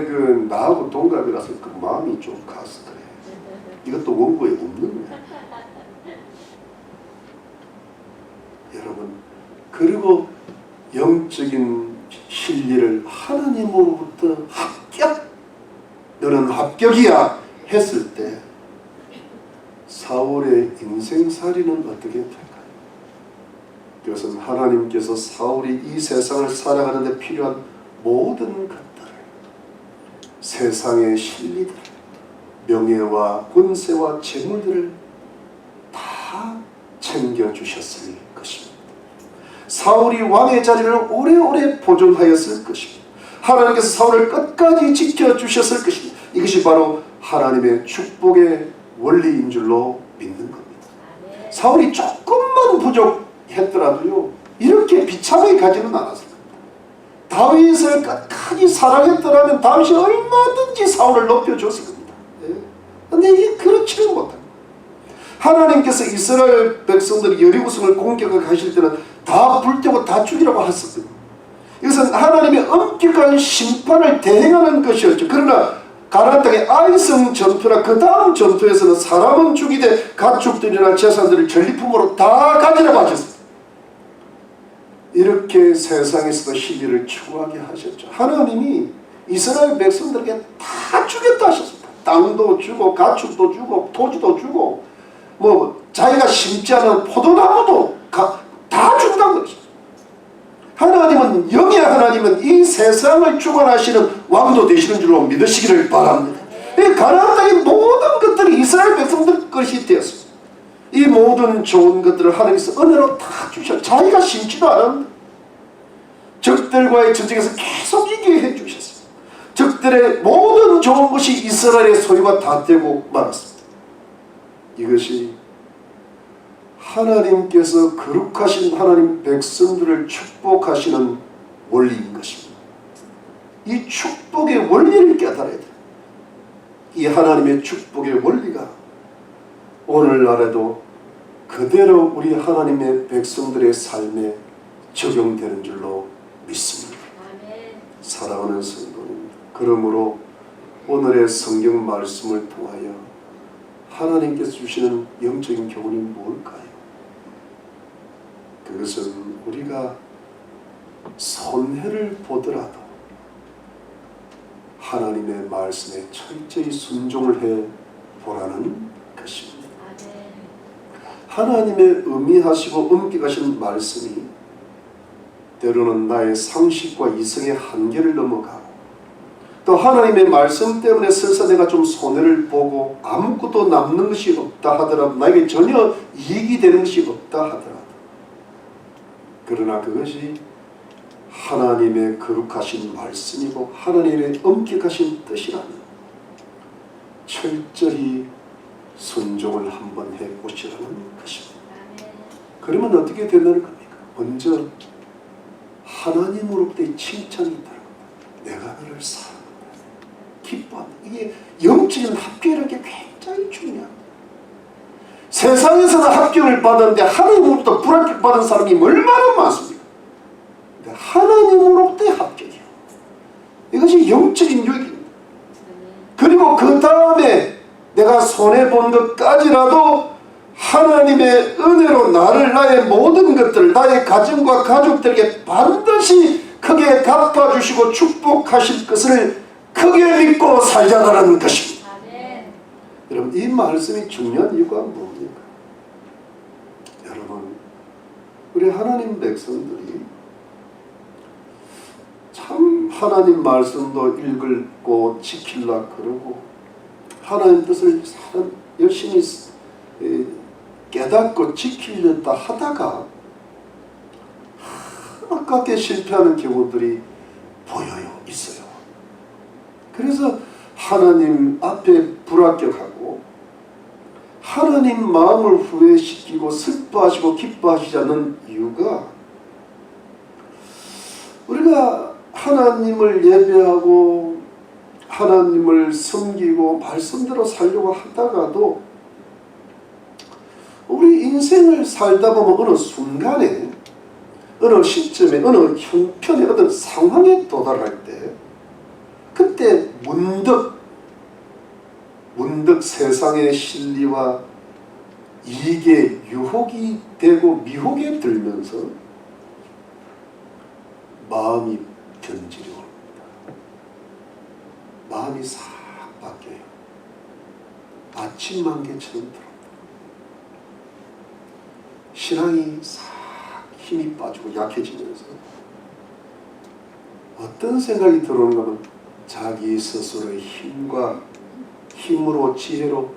나하고 동갑이라서 그 마음이 좀 가서 그래. 이것도 원고에 없는 거야. 여러분, 그리고 영적인 진리를 하나님으로부터 합격, 너는 합격이야 했을 때 사울의 인생살이는 어떻게 될까요? 그것은 하나님께서 사울이 이 세상을 살아가는 데 필요한 모든 것들을, 세상의 진리들, 명예와 권세와 재물들을 다 챙겨주셨을 것입니다. 사울이 왕의 자리를 오래오래 보존하였을 것입니다. 하나님께서 사울을 끝까지 지켜주셨을 것입니다. 이것이 바로 하나님의 축복의 원리인 줄로 믿는 겁니다. 사울이 조금만 부족했더라도요 이렇게 비참하게 가지는 않았을 겁니다. 다윗을 끝까지 사랑했더라면 다윗이 얼마든지 사울을 높여줬을 겁니다. 그런데 이게 그렇지는 못합니다. 하나님께서 이스라엘 백성들이 여리고성을 공격하게 하실 때는 다 불태우고 다 죽이라고 하셨거든요. 이것은 하나님의 엄격한 심판을 대행하는 것이었죠. 그러나 가나안 땅의 아이성 전투나 그 다음 전투에서는 사람은 죽이되 가축들이나 재산들을 전리품으로 다 가지라고 하셨습니다. 이렇게 세상에서도 희비를 추구하게 하셨죠. 하나님이 이스라엘 백성들에게 다 주겠다 하셨습니다. 땅도 주고 가축도 주고 토지도 주고 뭐 자기가 심지 않은 포도나무도 다 준다는 것이죠. 하나님은, 영의 하나님은 이 세상을 주관하시는 왕도 되시는 줄로 믿으시기를 바랍니다. 이 가나안 땅의 모든 것들이 이스라엘 백성들 것이 되었습니다. 이 모든 좋은 것들을 하나님께서 은혜로 다 주셨어요. 자기가 심지도 않은 적들과의 전쟁에서 계속 이기게 해주셨어요. 적들의 모든 좋은 것이 이스라엘의 소유가 다 되고 말았습니다. 이것이 하나님께서 거룩하신 하나님 백성들을 축복하시는 원리인 것입니다. 이 축복의 원리를 깨달아야 돼요. 이 하나님의 축복의 원리가 오늘날에도 그대로 우리 하나님의 백성들의 삶에 적용되는 줄로 믿습니다. 사랑하는 성도님, 그러므로 오늘의 성경 말씀을 통하여 하나님께서 주시는 영적인 교훈이 뭘까요? 그것은 우리가 손해를 보더라도 하나님의 말씀에 철저히 순종을 해 보라는 것입니다. 하나님의 의미하시고 엄격하신 말씀이 때로는 나의 상식과 이성의 한계를 넘어가고 또 하나님의 말씀 때문에 설사 내가 좀 손해를 보고 아무것도 남는 것이 없다 하더라도, 나에게 전혀 이익이 되는 것이 없다 하더라도, 그러나 그것이 하나님의 거룩하신 말씀이고 하나님의 엄격하신 뜻이라면 철저히 순종을 한번 해보시라는 것입니다. 그러면 어떻게 된다는 겁니까? 먼저 하나님으로부터의 칭찬이 있다는 겁니다. 내가 너를 사랑한다, 기뻐한다. 이게 영적인 합격이라는 게 굉장히 중요합니다. 세상에서는 합격을 받았는데 하나님으로부터 불합격 받은 사람이 얼마나 많습니까? 하나님으로부터의 합격이에요. 이것이 영적인 유익입니다. 그리고 그 다음에 내가 손해본 것까지라도 하나님의 은혜로 나의 모든 것들, 나의 가정과 가족들에게 반드시 크게 갚아주시고 축복하실 것을 크게 믿고 살자라는 것입니다. 여러분, 이 말씀이 중요한 이유가 뭡니까? 여러분, 우리 하나님 백성들이 참 하나님 말씀도 읽고 지키려고 그러고 하나님 뜻을 열심히 깨닫고 지키려다 하다가 아깝게 실패하는 경우들이 보여요, 있어요. 그래서 하나님 앞에 불합격하고 하나님 마음을 후회시키고 슬퍼하시고 기뻐하시지 않는 이유가, 우리가 하나님을 예배하고 하나님을 섬기고 말씀대로 살려고 하다가도 우리 인생을 살다 보면 어느 순간에, 어느 시점에, 어느 형편에, 어떤 상황에 도달할 때, 그때 문득 세상의 진리와 이익에 유혹이 되고 미혹에 들면서 마음이 변질이 옵니다. 마음이 싹 바뀌어요. 아침 만개처럼 들어옵니다. 신앙이 싹 힘이 빠지고 약해지면서 어떤 생각이 들어오는가 하면 자기 스스로의 힘으로 지혜로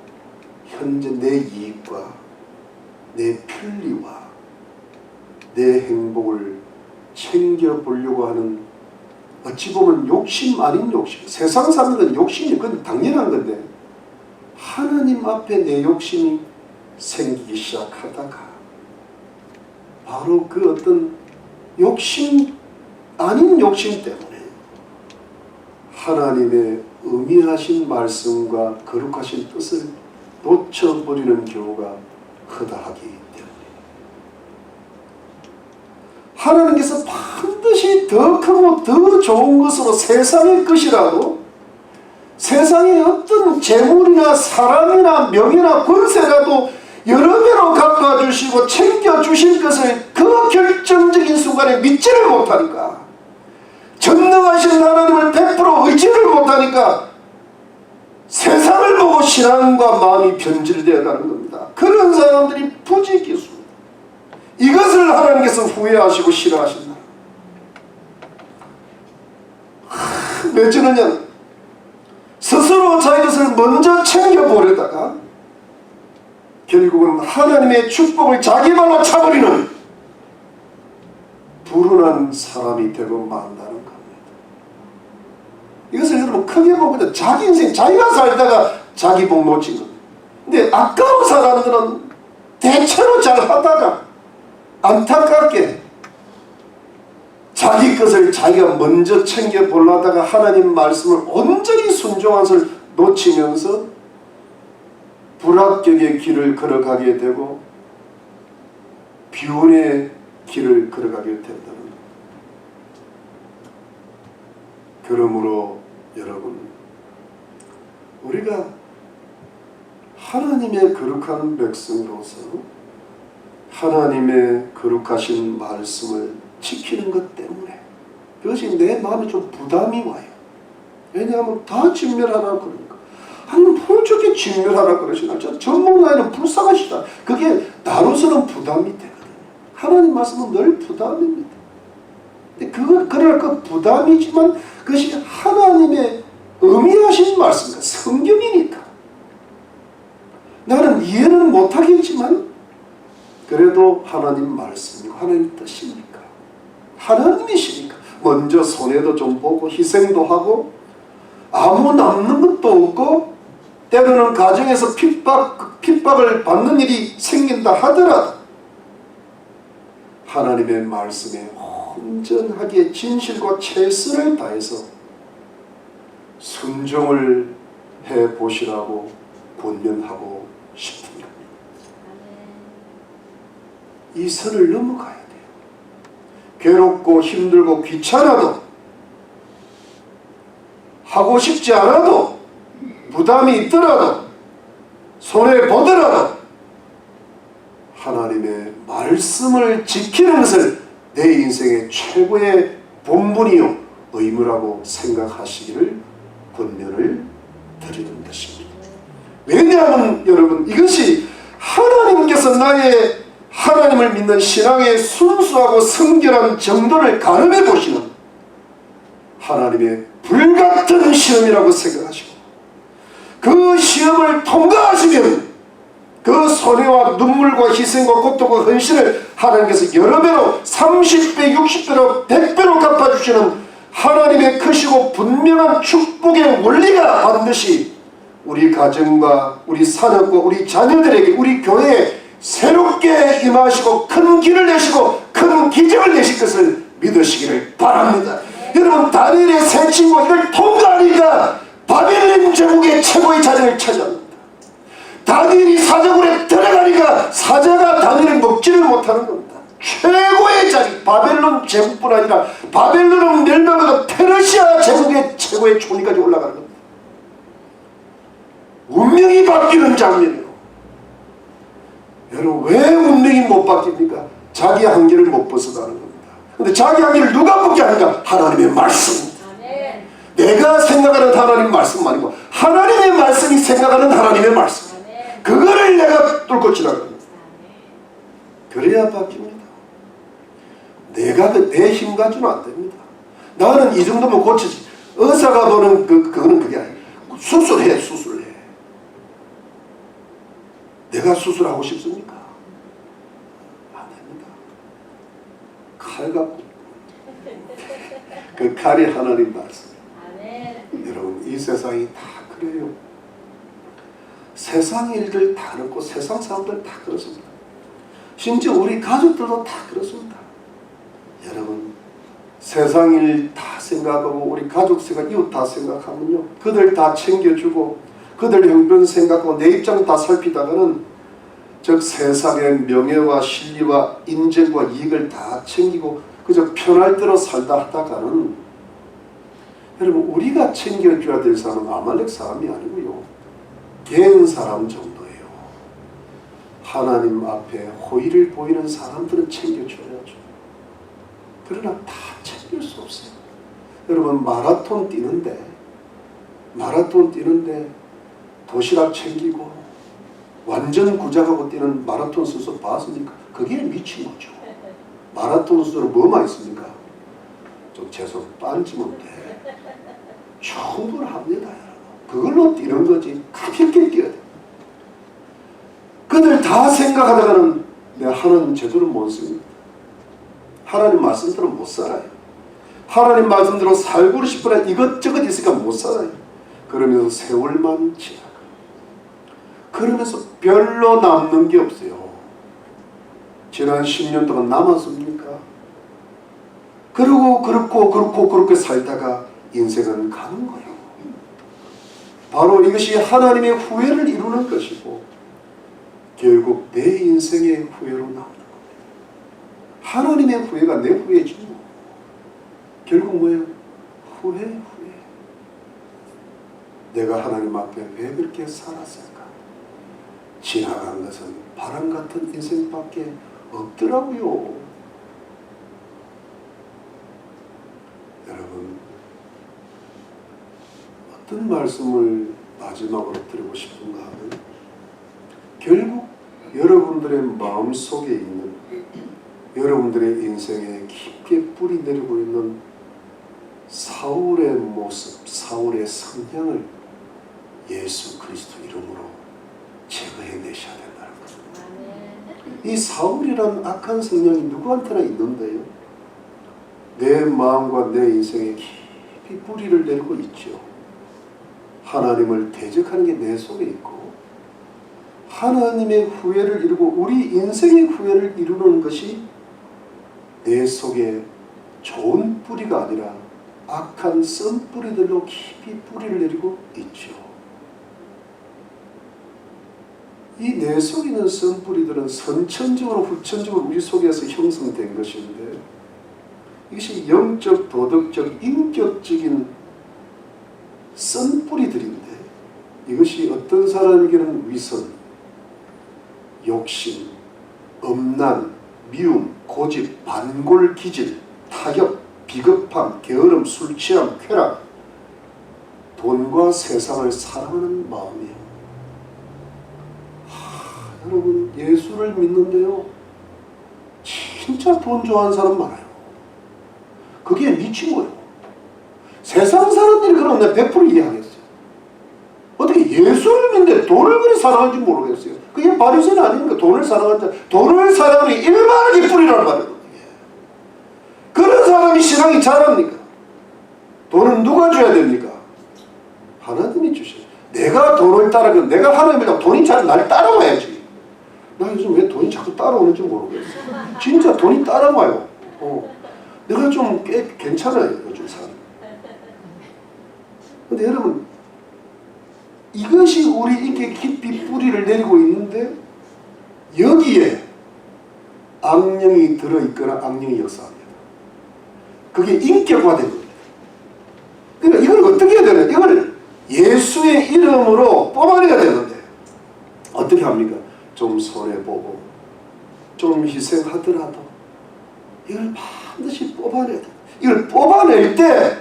현재 내 이익과 내 편리와 내 행복을 챙겨보려고 하는, 어찌 보면 욕심 아닌 욕심, 세상 사는 건 욕심이 그건 당연한 건데 하나님 앞에 내 욕심이 생기기 시작하다가 바로 그 어떤 욕심 아닌 욕심 때문에 하나님의 의미하신 말씀과 거룩하신 뜻을 놓쳐버리는 경우가 허다하기 때문에 하나님께서 반드시 반드시 더 크고 더 좋은 것으로 세상의 것이라도 세상의 어떤 재물이나 사람이나 명예나 권세라도 여러 배로 갚아주시고 챙겨주실 것을 그 결정적인 순간에 믿지를 못하니까, 전능하신 하나님을 100% 의지를 못하니까 세상을 보고 신앙과 마음이 변질되어 가는 겁니다. 그런 사람들이 부지기수입니다. 이것을 하나님께서 후회하시고 싫어하신다. 맺지는요, 스스로 자기 것을 먼저 챙겨보려다가 결국은 하나님의 축복을 자기 발로 차버리는 불운한 사람이 되고 만다는 겁니다. 이것을 여러분 크게 보면 자기 인생 자기가 살다가 자기 복 놓친 겁니다. 근데 아까운 사람들은 대체로 잘 하다가 안타깝게 자기 것을 자기가 먼저 챙겨보려다가 하나님 말씀을 온전히 순종한 것을 놓치면서 불합격의 길을 걸어가게 되고 비운의 길을 걸어가게 된다는 것. 그러므로 여러분, 우리가 하나님의 거룩한 백성으로서 하나님의 거룩하신 말씀을 지키는 것 때문에 그것이 내 마음에 좀 부담이 와요. 왜냐하면 다 진멸하라고 그러니까. 하나님 훌쩍게 진멸하라고 그러시나. 전문가에는 불쌍하시다. 그게 나로서는 부담이 되거든요. 하나님 말씀은 늘 부담입니다. 근데 그럴 그 부담이지만 그것이 하나님의 의미하신 말씀이니까, 성경이니까. 나는 이해는 못하겠지만 그래도 하나님 말씀이고 하나님 뜻이니까, 하나님이시니까 먼저 손해도 좀 보고 희생도 하고 아무 남는 것도 없고 때로는 가정에서 핍박을 받는 일이 생긴다 하더라도 하나님의 말씀에 온전하게 진실과 최선을 다해서 순종을 해보시라고 권면하고 싶습니다. 이 선을 넘어가야 돼요. 괴롭고 힘들고 귀찮아도, 하고 싶지 않아도, 부담이 있더라도, 손해보더라도 하나님의 말씀을 지키는 것을 내 인생의 최고의 본분이요 의무라고 생각하시기를 권면을 드리는 것입니다. 왜냐하면 여러분, 이것이 하나님께서 나의 하나님을 믿는 신앙의 순수하고 성결한 정도를 가늠해 보시는 하나님의 불같은 시험이라고 생각하시고, 그 시험을 통과하시면 그 손해와 눈물과 희생과 고통과 헌신을 하나님께서 여러 배로 30배, 60배로, 100배로 갚아주시는 하나님의 크시고 분명한 축복의 원리가 반드시 우리 가정과 우리 산업과 우리 자녀들에게, 우리 교회에 새롭게 임하시고 큰 길을 내시고 큰 기적을 내실 것을 믿으시기를 바랍니다. 여러분, 다니엘의 세 친구 이걸 통과하니까 바벨론 제국의 최고의 자리를 차지합니다. 다니엘이 사자굴에 들어가니까 사자가 다니엘을 먹지를 못하는 겁니다. 최고의 자리, 바벨론 제국뿐 아니라 바벨론은 멸망하고 페르시아 제국의 최고의 총리까지 올라가는 겁니다. 운명이 바뀌는 장면이에요. 여러분, 왜 운명이 못 바뀝니까? 자기 한계를 못 벗어나는 겁니다. 근데 자기 한계를 누가 벗게 하는가? 하나님의 말씀입니다. 내가 생각하는 하나님 말씀 아니고 하나님의 말씀이 생각하는 하나님의 말씀, 그거를 내가 뚫고 지나갑니다. 그래야 바뀝니다. 내가 내 힘 가지고는 안 됩니다. 나는 이 정도면 고치지. 의사가 보는 그거는 그게 아니에요. 수술해. 내가 수술하고 싶습니까? 안 됩니다. 칼 갖고 그 칼이 하나님 말씀. 여러분, 이 세상이 다 그래요. 세상 일들 다 그렇고 세상 사람들 다 그렇습니다. 심지어 우리 가족들도 다 그렇습니다. 여러분, 세상 일 다 생각하고 우리 가족 생각, 이웃 다 생각하면요, 그들 다 챙겨주고 그들 형편 생각하고 내 입장 다 살피다가는 즉 세상의 명예와 신리와 인정과 이익을 다 챙기고 그저 편할 대로 살다 하다가는 여러분 우리가 챙겨줘야 될 사람은 아말렉 사람이 아니고요. 개인 사람 정도예요. 하나님 앞에 호의를 보이는 사람들은 챙겨줘야죠. 그러나 다 챙길 수 없어요. 여러분 마라톤 뛰는데 도시락 챙기고 완전 구작하고 뛰는 마라톤 선수 봤습니까? 그게 미친 거죠. 마라톤 선수는 뭐만 있습니까? 좀 죄송 빤지면 돼. 충분합니다. 그걸로 뛰는 거지. 가볍게 뛰어야 돼. 그들 다 생각하다가는 내가 하나님 제대로 못 씁니다. 하나님 말씀대로 못 살아요. 하나님 말씀대로 살고 싶으나 이것저것 있으니까 못 살아요. 그러면서 세월만 지나가. 그러면서 별로 남는 게 없어요. 지난 10년 동안 남았습니까? 그리고 그렇게 살다가 인생은 가는 거예요. 바로 이것이 하나님의 후회를 이루는 것이고 결국 내 인생의 후회로 나오는 겁니다. 하나님의 후회가 내 후회지 뭐. 결국 뭐예요? 후회. 내가 하나님 앞에 왜 그렇게 살았을까? 지나간 것은 바람 같은 인생밖에 없더라고요. 여러분, 어떤 말씀을 마지막으로 드리고 싶은가 하면 결국 여러분들의 마음속에 있는 여러분들의 인생에 깊게 뿌리 내리고 있는 사울의 모습, 사울의 성향을 예수 그리스도 이름으로 제거해내셔야 된다는 것입니다. 이 사울이라는 악한 성향이 누구한테나 있는데요. 내 마음과 내 인생에 깊이 뿌리를 내리고 있죠. 하나님을 대적하는 게 내 속에 있고 하나님의 후회를 이루고 우리 인생의 후회를 이루는 것이 내 속에 좋은 뿌리가 아니라 악한 썬 뿌리들로 깊이 뿌리를 내리고 있죠. 이 내 속에 있는 썬 뿌리들은 선천적으로 후천적으로 우리 속에서 형성된 것인데 이것이 영적, 도덕적, 인격적인 썬 뿌리들인데 이것이 어떤 사람에게는 위선, 욕심, 엄난, 미움, 고집, 반골, 기질, 타협, 비겁함, 게으름, 술 취함, 쾌락, 돈과 세상을 사랑하는 마음이에요. 여러분 예수를 믿는데요 진짜 돈 좋아하는 사람 많아요. 그게 미친 거예요. 세상 사람들이 그러면 내가 100% 이해하겠어요. 어떻게 예수를 믿는데 돈을 그리 사랑하는지 모르겠어요. 그게 바리새인 아닙니까? 돈을 사랑한다. 돈을 사랑하는 게 일반하게 뿌리라는 말이에요. 그런 사람이 신앙이 잘합니까? 돈은 누가 줘야 됩니까? 하나님이 주셔요. 내가 돈을 따라가면 내가 하나님이라고 돈이 잘 날 따라와야지. 나 요즘 왜 돈이 자꾸 따라오는지 모르겠어. 진짜 돈이 따라와요. 내가 좀 꽤 괜찮아요. 요즘 사람. 근데 여러분 이것이 우리 인격에 깊이 뿌리를 내리고 있는데 여기에 악령이 들어있거나 악령이 역사합니다. 그게 인격화된 겁니다. 그러니까 이걸 어떻게 해야 되나? 이걸 예수의 이름으로 뽑아내야 되는데 어떻게 합니까? 좀 손해보고 좀 희생하더라도 이걸 반드시 뽑아내야 돼. 이걸 뽑아낼 때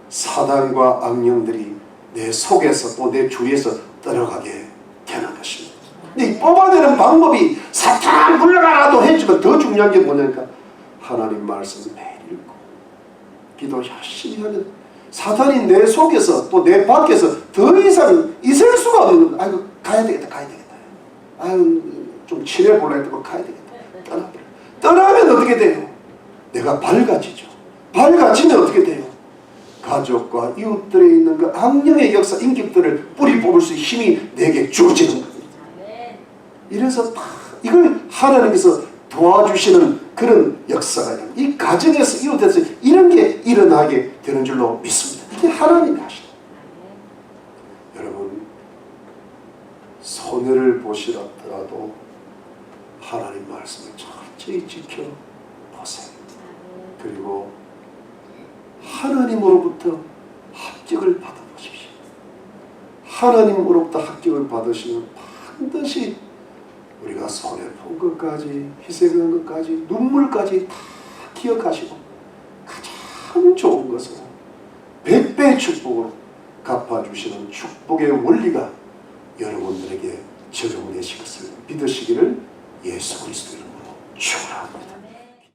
사단과 악령들이 내 속에서 또 내 주위에서 들어가게 되는 것입니다. 근데 이 뽑아내는 방법이 사탄 물러가라도 했지만 더 중요한 게 뭐냐니까 하나님 말씀 매일 읽고 기도 열심히 하면 사탄이 내 속에서 또 내 밖에서 더 이상 있을 수가 없는 거예요. 아이고 가야 되겠다. 아유 좀 친해볼라 했더니 가야 되겠다. 떠나면 어떻게 돼요? 내가 밝아지죠. 밝아지면 어떻게 돼요? 가족과 이웃들에 있는 그 악령의 역사, 인격들을 뿌리 뽑을 수 있는 힘이 내게 주어지는 겁니다. 이래서 다 이걸 하나님께서 도와주시는 그런 역사가 있는 이 가정에서 이웃에서 이런 게 일어나게 되는 줄로 믿습니다. 이게 하나님이 하시는 여러분 손해를 보시더라도 하나님 말씀을 철저히 지켜보세요. 그리고 하나님으로부터 합격을 받아보십시오. 하나님으로부터 합격을 받으시면 반드시 우리가 손해본 것까지 희생한 것까지 눈물까지 다 기억하시고 가장 좋은 것은 100배의 축복으로 갚아주시는 축복의 원리가 여러분들에게 적용되실 것을 믿으시기를 예수 그리스도 이름으로 축원합니다.